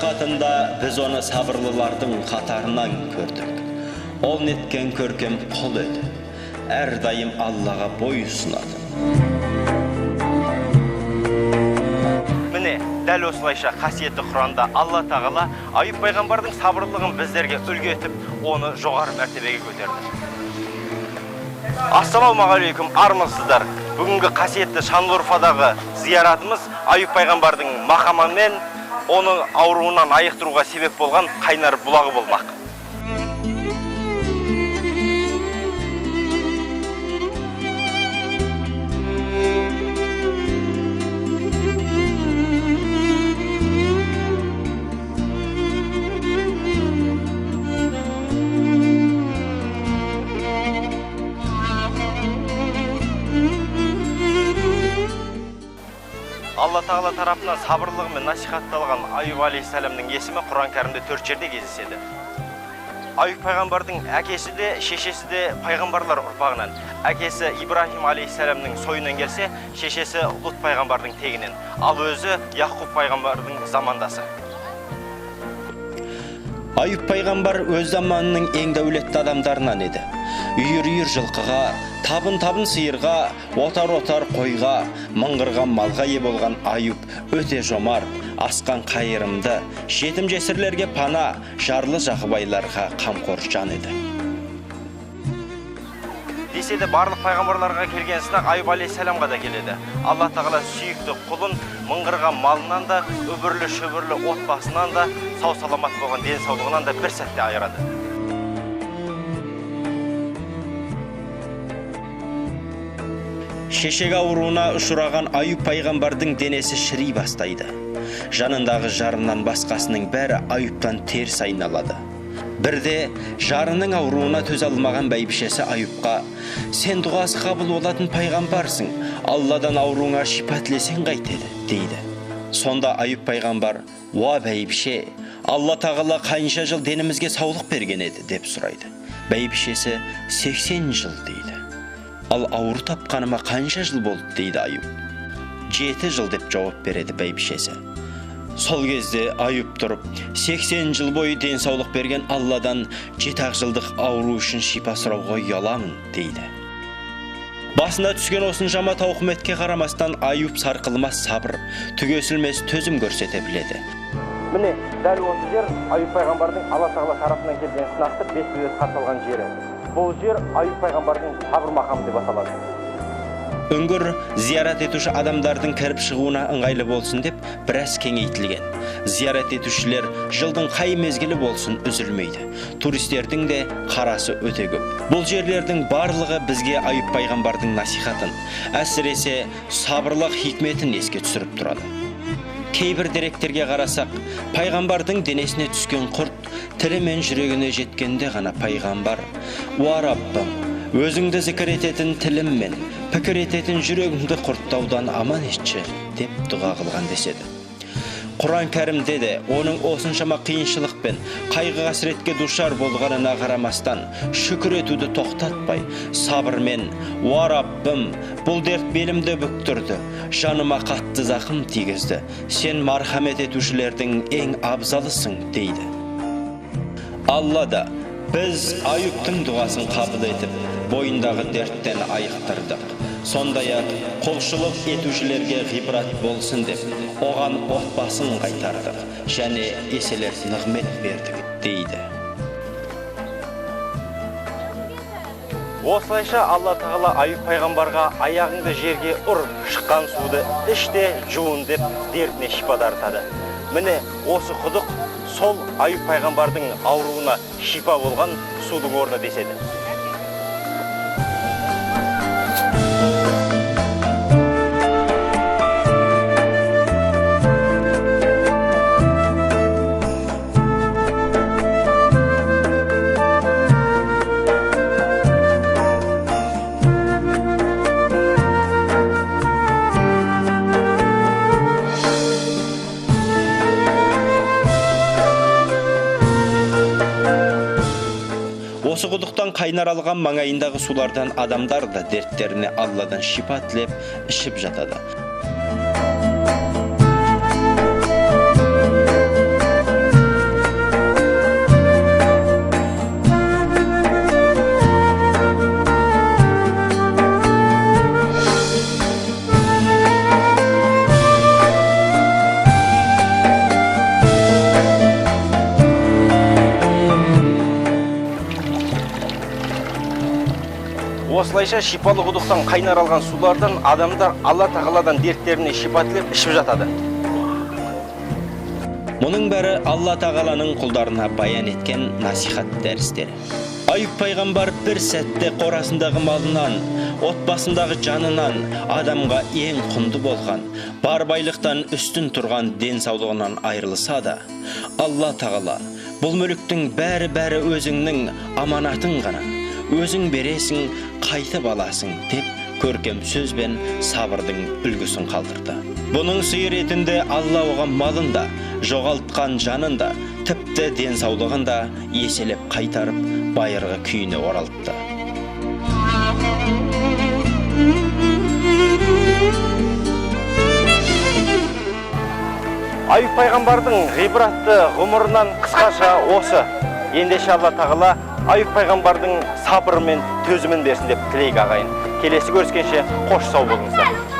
насихатында біз оны сабырлылардың қатарынан көрдік. Ол неткен көркем құл еді. Әрдайым Аллаға бой ұсынады. Міне, дәл осылайша қасиетті Құранда Алла тағала Аюб пайғамбардың сабырлығын біздерге үлгі етіп, оны жоғары мәртебеге көтерді. Ассалаумағалейкум, армысыздар. Бүгінгі қасиетті Шанлы-Урфадағы зияратымыз Аюб пайғамбардың мақамымен оның ауруынан айықтыруға себеп болған қайнар бұлағы болмақ. Алла тағала тарапынан сабырлығымен насихатталған Аюб алейхиссаламның есімі Құран кәрімде 4 жерде кездеседі. Аюб пайғамбардың әкесі де, шешесі де пайғамбарлар ұрпағынан. Әкесі Ибрахим алейхиссаламның сойынан келсе, шешесі Лут пайғамбардың тегінен, ал өзі Яқуб пайғамбардың замандасы. Аюб пайғамбар өз заманының ең дәулетті адамдарынан еді. Үйір-үйір жылқыға, табын-табын сиырға, отар-отар қойға, мыңғырған малға ие болған Аюб өте жомарт, асқан қайырымды, жетім жесірлерге пана, жарлы жақыбайларға қамқор жан еді. Десе де барлық пайғамбарларға келген сынақ Аюб алейхиссаламға да келеді. Алла тағала сүйікті құлын мыңғырған малынан да, өбірлі-шөбірлі отбасынан да, сау-саламат болған денсаулығынан да бір сәтте айырады. Шешек ауруына ұшыраған Аюб пайғамбардың денесі шіри бастайды. Жанындағы жарынан басқасының бәрі Аюбтан теріс айналады. Бірде жарының ауруына төзе алмаған бәйбішесі Аюбқа: «Сен дұғасы қабыл болатын пайғамбарсың, Алладан ауруыңа шипа тілесең қайтеді», дейді. Сонда Аюб пайғамбар: «Уа бәйбіше, Алла тағала қанша жыл денімізге саулық берген еді?» деп сұрайды. Бәйбішесі: «80 жыл» дейді. «Ал ауыр тапқаныма қанша жыл болды?» дейді Аюб. «7 жыл» деп жауап береді бәйбішесі. Сол кезде Аюб тұрып, 80 жыл бойы денсаулық берген Алладан 7 жылдық ауру үшін шипа сұрауға ұяламын дейді. Басына түскен осыншама тауқыметке қарамастан Аюб сарқылмас сабыр, түгесілмес төзім көрсете біледі. Міне, дәл осы жер Аюб пайғамбардың Алла тағала тарапынан келген сынақты бетпе-бет қарсы алған жері. Бұл жер Аюб пайғамбардың сабыр мақамы деп аталады. Үңгір зиярат етуші адамдардың кіріп шығуына ыңғайлы болсын деп біраз кеңейтілген. Зиярат етушілер жылдың қай мезгілі болсын үзілмейді. Туристердің де қарасы өте көп. Бұл жерлердің барлығы бізге Аюб пайғамбардың насихатын, әсіресе сабырлық хикметін еске түсіріп тұрады. Кейбір деректерге қарасақ, пайғамбардың денесіне түскен құрт тілі мен жүрегіне жеткенде ғана пайғамбар: «Уа Раббым, өзіңді зікір ететін тіліммен, пікір ететін жүрегімді құрттаудан аман етші» деп дұға қылған деседі. Құран кәрімде де оның осыншама қиыншылықпен, қайғы-қасіретке душар болғанына қарамастан, шүкір етуді тоқтатпай, сабырмен: «Уа Раббым, бұл дерт белімді бүктірді, жаныма қатты зақым тигізді, сен мархамет етушілердің ең абзалысың» дейді. Алла да біз Аюбтың дұғасын қабыл етіп, бойындағы дерттен айықтырдық. Сондай-ақ құлшылық етушілерге ғибрат болсын деп, оған отбасын қайтардық және еселер нығмет бердік дейді. Осылайша Алла тағала Аюб пайғамбарға аяғыңды жерге ұр, шыққан суды іште жуын деп дертіне шипа дарытады. Міне осы құдық сол Аюб пайғамбардың ауруына шипа болған судың орны деседі. Осы құдықтан қайнар алған маңайындағы сулардан адамдар да дерттеріне Алладан шипа тілеп ішіп жатады. осылайша шипалы құдықтан қайнар алған сулардан адамдар Алла тағаладан дерттеріне шипа тілеп ішіп жатады. Мұның бәрі Алла тағаланың құлдарына баян еткен насихат дәрістері. Айып пайғамбар бір сәтте қорасындағы малынан, отбасындағы жанынан адамға ең құнды болған, бар байлықтан үстін тұрған денсаулығынан айырылса да, Алла тағала бұл мүліктің бәрі өзіңнің аманатың ғана, өзің бересің, қайтып аласың деп көркем сөзбен сабырдың үлгісін қалдырды. Бұның сый ретінде Алла оған малын да, жоғалтқан жанын да, тіпті денсаулығын да еселеп қайтарып, байырғы күйіне оралтты. Айып пайғамбардың ғибратты ғұмырынан қысқаша осы. Ендеше Алла тағала Айып пайғамбардың сабыры мен төзімін берсін деп тілейік ағайын. Келесі көріскенше қош сау болыңыздар.